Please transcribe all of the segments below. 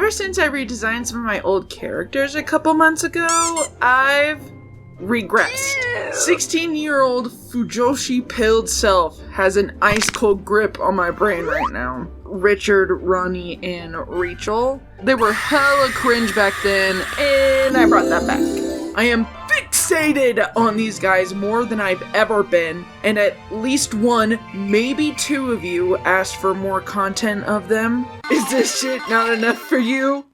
ever since I redesigned some of my old characters a couple months ago, I've regressed. 16-year-old Fujoshi pilled self has an ice-cold grip on my brain right now. Richard, Ronnie, and Rachel. They were hella cringe back then, and I brought that back. I am fixated on these guys more than I've ever been, and at least one, maybe two of you asked for more content of them. Is this shit not enough for you?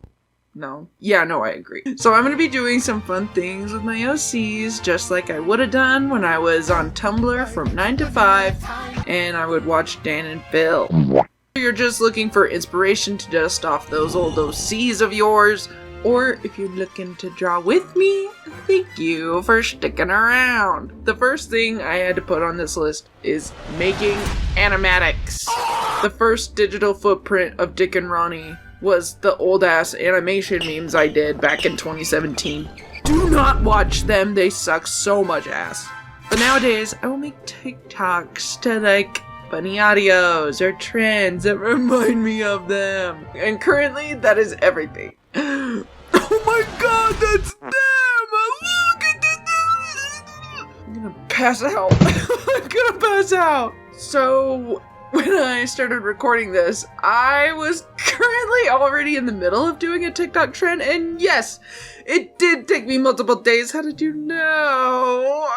No. Yeah, no, I agree. So I'm gonna be doing some fun things with my OCs, just like I would have done when I was on Tumblr from 9 to 5, and I would watch Dan and Phil. If you're just looking for inspiration to dust off those old OCs of yours, or if you're looking to draw with me, thank you for sticking around. The first thing I had to put on this list is making animatics. The first digital footprint of Dick and Ronnie was the old-ass animation memes I did back in 2017. Do not watch them, they suck so much ass. But nowadays, I will make TikToks to like funny audios or trends that remind me of them. And currently, that is everything. Oh my god, that's them! Look at that! I'm gonna pass out. I'm gonna pass out. So, when I started recording this, I was currently already in the middle of doing a TikTok trend, and yes, it did take me multiple days. How did you know?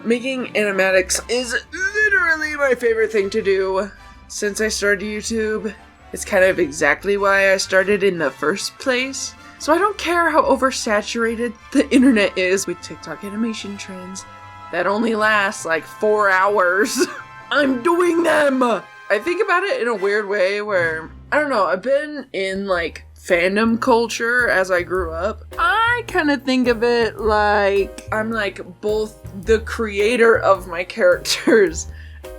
Making animatics is literally my favorite thing to do since I started YouTube. It's kind of exactly why I started in the first place. So I don't care how oversaturated the internet is with TikTok animation trends that only last like 4 hours. I'm doing them! I think about it in a weird way where, I don't know, I've been in like fandom culture as I grew up. I kind of think of it like I'm like both the creator of my characters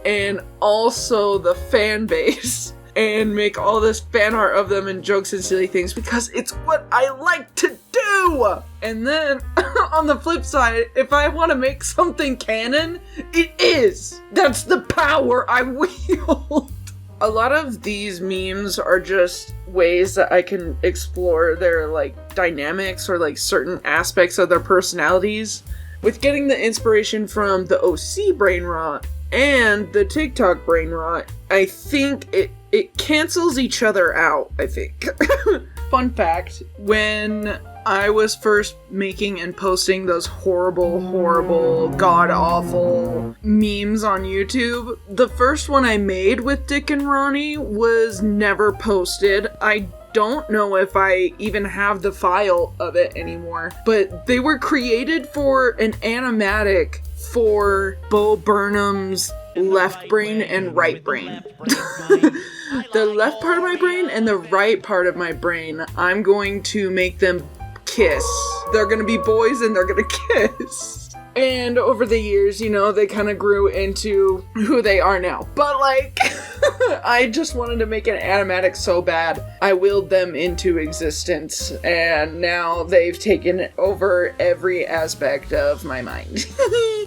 and also the fan base, and make all this fan art of them and jokes and silly things because it's what I like to do! And then, on the flip side, if I want to make something canon, it is! That's the power I wield! A lot of these memes are just ways that I can explore their, like, dynamics or, like, certain aspects of their personalities. With getting the inspiration from the OC brain rot and the TikTok brain rot, I think it cancels each other out, I think. Fun fact, when I was first making and posting those horrible, god-awful memes on YouTube, the first one I made with Dick and Ronnie was never posted. I don't know if I even have the file of it anymore, but they were created for an animatic for Bo Burnham's left brain and right brain. The left part of my brain and the right part of my brain, I'm going to make them kiss. They're gonna be boys and they're gonna kiss. And over the years, you know, they kind of grew into who they are now. But like, I just wanted to make an animatic so bad, I willed them into existence. And now they've taken over every aspect of my mind.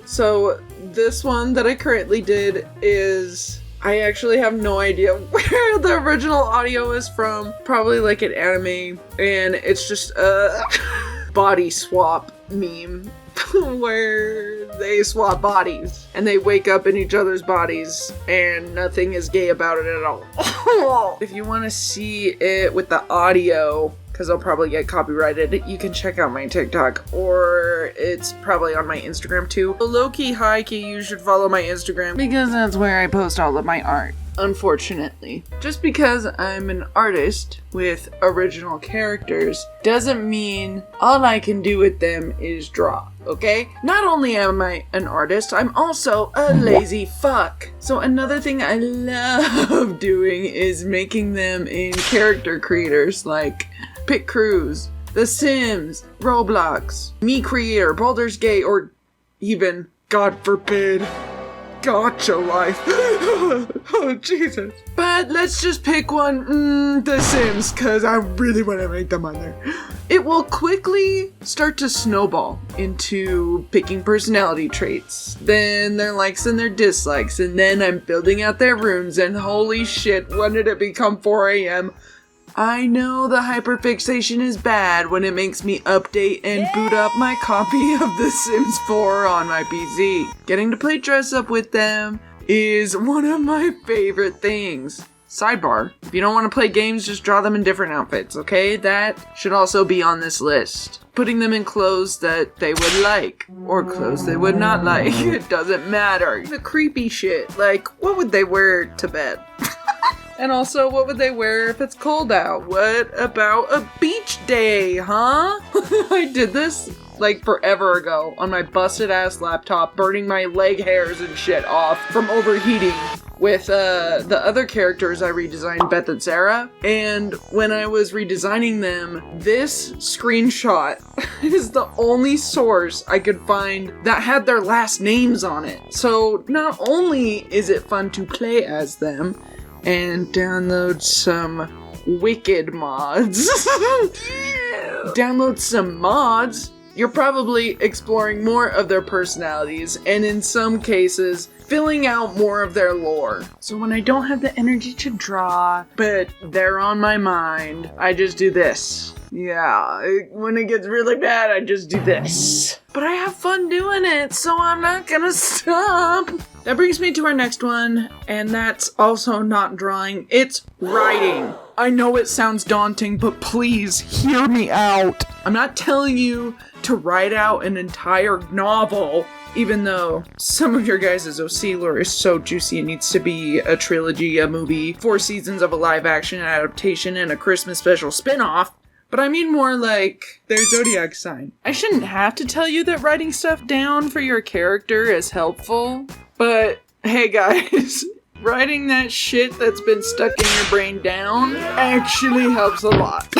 So this one that I currently did is, I actually have no idea where the original audio is from. Probably like an anime, and it's just a body swap meme where they swap bodies and they wake up in each other's bodies and nothing is gay about it at all. If you want to see it with the audio, because I'll probably get copyrighted, you can check out my TikTok, or it's probably on my Instagram too. Low-key, high-key, you should follow my Instagram, because that's where I post all of my art, unfortunately. Just because I'm an artist with original characters doesn't mean all I can do with them is draw, okay? Not only am I an artist, I'm also a lazy fuck. So another thing I love doing is making them in character creators like Pit Crews, The Sims, Roblox, Me Creator, Baldur's Gate, or even, God forbid, Gacha Life. Oh, Jesus. But let's just pick one, The Sims, because I really want to make them on there. It will quickly start to snowball into picking personality traits, then their likes and their dislikes, and then I'm building out their rooms, and holy shit, when did it become 4 a.m.? I know the hyperfixation is bad when it makes me update and boot up my copy of The Sims 4 on my PC. Getting to play dress up with them is one of my favorite things. Sidebar, if you don't want to play games, just draw them in different outfits, okay? That should also be on this list. Putting them in clothes that they would like, or clothes they would not like. It doesn't matter. The creepy shit, like, what would they wear to bed? And also, what would they wear if it's cold out? What about a beach day, huh? I did this like forever ago on my busted ass laptop, burning my leg hairs and shit off from overheating with the other characters I redesigned, Beth and Sarah. And when I was redesigning them, this screenshot is the only source I could find that had their last names on it. So not only is it fun to play as them and download some wicked mods, download some mods, you're probably exploring more of their personalities, and in some cases, filling out more of their lore. So when I don't have the energy to draw, but they're on my mind, I just do this. Yeah, when it gets really bad, I just do this. But I have fun doing it, so I'm not gonna stop. That brings me to our next one, and that's also not drawing, it's writing. I know it sounds daunting, but please hear me out. I'm not telling you to write out an entire novel, even though some of your guys' OC lore is so juicy it needs to be a trilogy, a movie, 4 seasons of a live-action adaptation, and a Christmas special spin-off. But I mean more like their zodiac sign. I shouldn't have to tell you that writing stuff down for your character is helpful, but hey guys, writing that shit that's been stuck in your brain down actually helps a lot.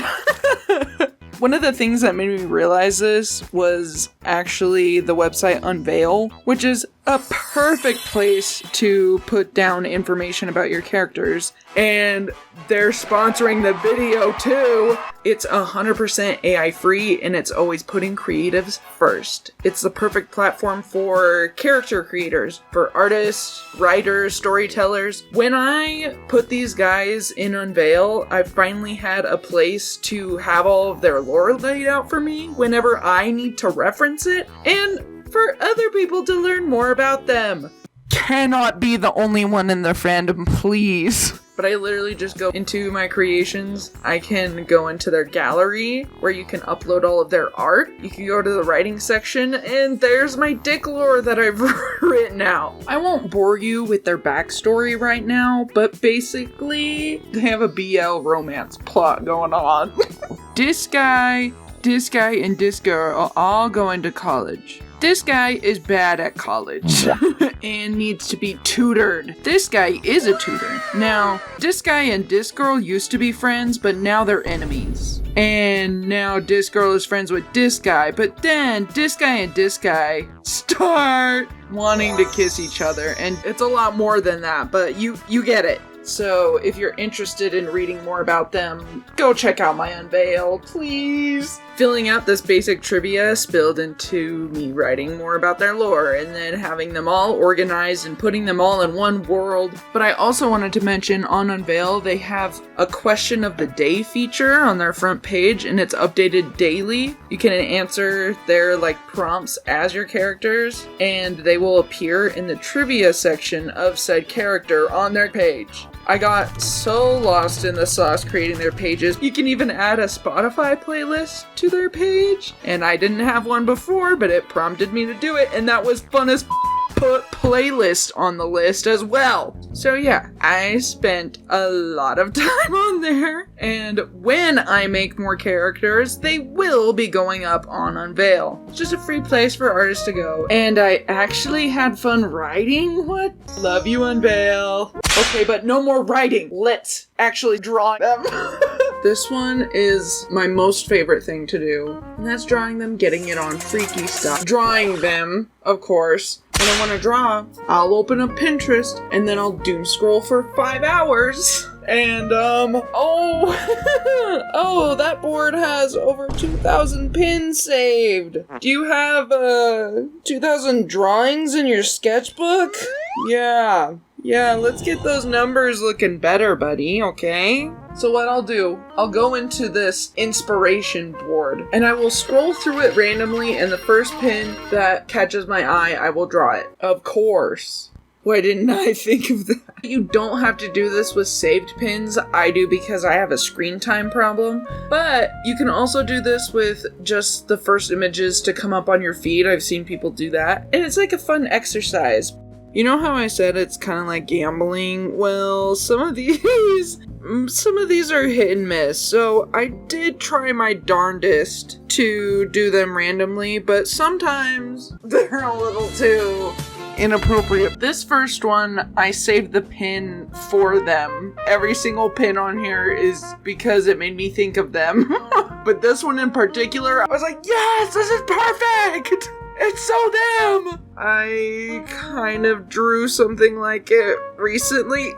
One of the things that made me realize this was actually the website Unveil, which is a perfect place to put down information about your characters. And they're sponsoring the video too. It's 100% AI free and it's always putting creatives first. It's the perfect platform for character creators, for artists, writers, storytellers. When I put these guys in Unveil, I finally had a place to have all of their lore laid out for me whenever I need to reference it, and for other people to learn more about them. Cannot be the only one in the fandom, please. But I literally just go into my creations. I can go into their gallery where you can upload all of their art. You can go to the writing section and there's my dick lore that I've written out. I won't bore you with their backstory right now, but basically they have a BL romance plot going on. This guy, and this girl are all going to college. This guy is bad at college and needs to be tutored. This guy is a tutor. Now, this guy and this girl used to be friends, but now they're enemies. And now this girl is friends with this guy, but then this guy and this guy start wanting to kiss each other. And it's a lot more than that, but you get it. So if you're interested in reading more about them, go check out my Unveil, please. Filling out this basic trivia spilled into me writing more about their lore and then having them all organized and putting them all in one world. But I also wanted to mention on Unveil, they have a question of the day feature on their front page and it's updated daily. You can answer their prompts as your characters and they will appear in the trivia section of said character on their page. I got so lost in the sauce creating their pages. You can even add a Spotify playlist to their page. And I didn't have one before, but it prompted me to do it. And that was fun as put playlist on the list as well. So yeah, I spent a lot of time on there. And when I make more characters, they will be going up on Unveil. It's just a free place for artists to go. And I actually had fun writing. What? Love you, Unveil. Okay, but no more writing. Let's actually draw them. This one is my most favorite thing to do. And that's drawing them, getting it on freaky stuff. Drawing them, of course. When I want to draw, I'll open up Pinterest and then I'll doom scroll for 5 hours. And, oh, that board has over 2,000 pins saved. Do you have, 2,000 drawings in your sketchbook? Yeah, Yeah, let's get those numbers looking better, buddy, okay? So what I'll do, I'll go into this inspiration board, and I will scroll through it randomly, and the first pin that catches my eye, I will draw it. Of course. Why didn't I think of that? You don't have to do this with saved pins. I do because I have a screen time problem. But you can also do this with just the first images to come up on your feed. I've seen people do that. And it's like a fun exercise. You know how I said it's kind of like gambling? Well, some of these are hit and miss. So I did try my darndest to do them randomly, but sometimes they're a little too inappropriate. This first one, I saved the pin for them. Every single pin on here is because it made me think of them. But this one in particular, I was like, yes, this is perfect! It's so them! I kind of drew something like it recently.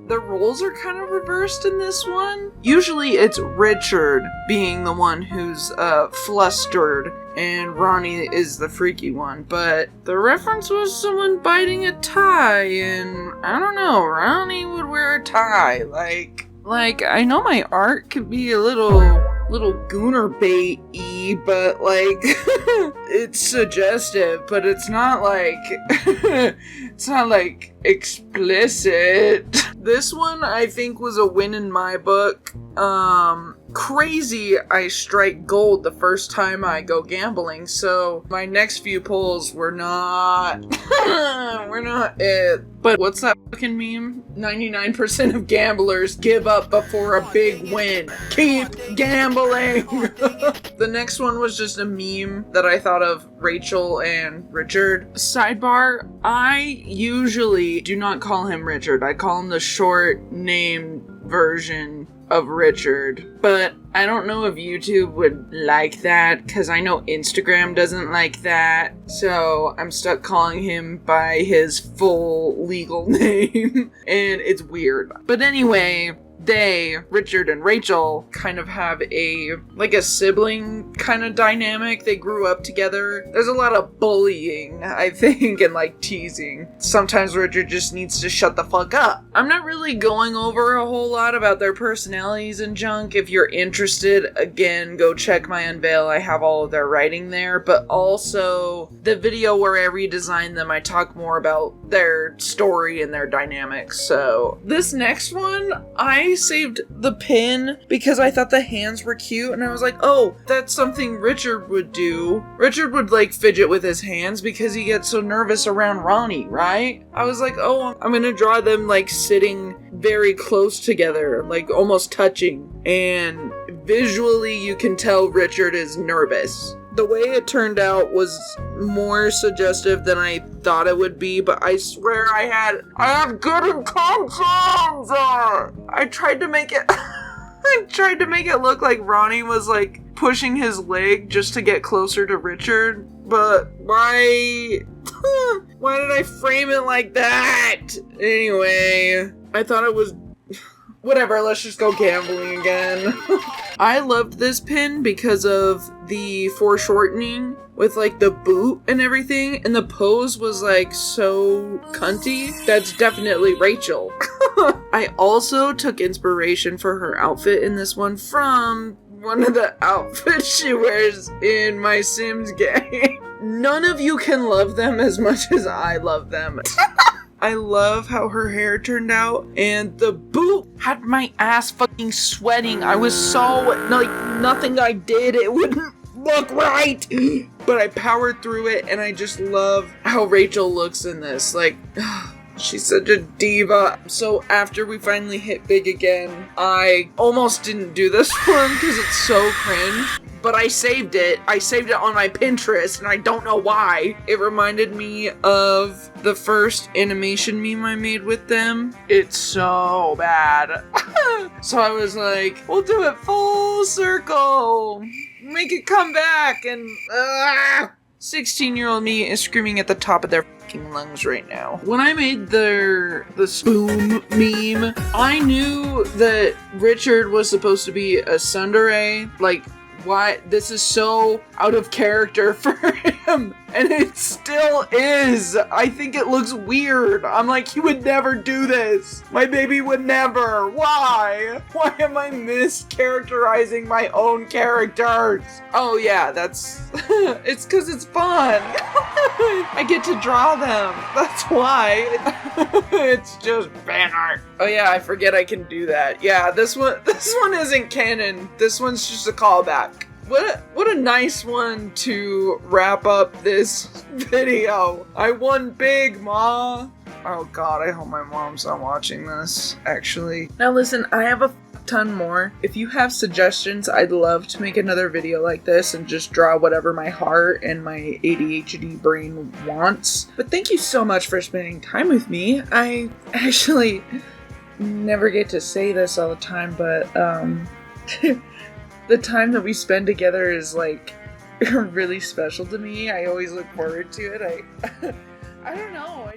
The roles are kind of reversed in this one. Usually it's Richard being the one who's flustered and Ronnie is the freaky one, but the reference was someone biting a tie, and I don't know, Ronnie would wear a tie. Like I know my art could be a little gooner bait-y, but like it's suggestive, but it's not like it's not like explicit. This one I think was a win in my book. Crazy I strike gold the first time I go gambling, so my next few pulls were not it. But what's that fucking meme? 99% of gamblers give up before a big win. Keep gambling! The next one was just a meme that I thought of Rachel and Richard. Sidebar, I usually do not call him Richard. I call him the short name version of Richard, but I don't know if YouTube would like that, because I know Instagram doesn't like that, so I'm stuck calling him by his full legal name, and it's weird. But anyway, they, Richard and Rachel, kind of have a sibling kind of dynamic. They grew up together. There's a lot of bullying, I think, and like teasing. Sometimes Richard just needs to shut the fuck up. I'm not really going over a whole lot about their personalities and junk. If you're interested, again, go check my unveil. I have all of their writing there, but also the video where I redesigned them, I talk more about their story and their dynamics. So this next one, I saved the pin because I thought the hands were cute, and I was like, oh, that's something Richard would do. Richard would like fidget with his hands because he gets so nervous around Ronnie, right? I was like, oh, I'm gonna draw them like sitting very close together, like almost touching, and visually you can tell Richard is nervous. The way it turned out was more suggestive than I thought it would be, but I swear I have good intentions! I tried to make it look like Ronnie was like pushing his leg just to get closer to Richard, but why did I frame it like that? Anyway, I thought it was whatever, let's just go gambling again. I loved this pin because of the foreshortening with like the boot and everything, and the pose was like so cunty. That's definitely Rachel. I also took inspiration for her outfit in this one from one of the outfits she wears in my Sims game. None of you can love them as much as I love them. I love how her hair turned out, and the boot had my ass fucking sweating. I was so, like, nothing I did, it wouldn't look right. But I powered through it, and I just love how Rachel looks in this. Like, she's such a diva. So after we finally hit big again, I almost didn't do this one because it's so cringe. But I saved it. I saved it on my Pinterest, and I don't know why. It reminded me of the first animation meme I made with them. It's so bad. So I was like, we'll do it full circle. Make it come back, and 16-year-old me is screaming at the top of their fucking lungs right now. When I made the spoon meme, I knew that Richard was supposed to be a tsundere. Like, why? This is so out of character for him. And it still is. I think it looks weird. I'm like, he would never do this. My baby would never. Why? Why am I mischaracterizing my own characters? Oh yeah, that's... it's because it's fun. I get to draw them. That's why. It's just fan art. Oh yeah, I forget I can do that. Yeah, this one isn't canon. This one's just a callback. What a nice one to wrap up this video. I won big, Ma. Oh god, I hope my mom's not watching this, actually. Now listen, I have a ton more. If you have suggestions, I'd love to make another video like this and just draw whatever my heart and my ADHD brain wants. But thank you so much for spending time with me. I actually never get to say this all the time, but the time that we spend together is like really special to me. I always look forward to it. I don't know.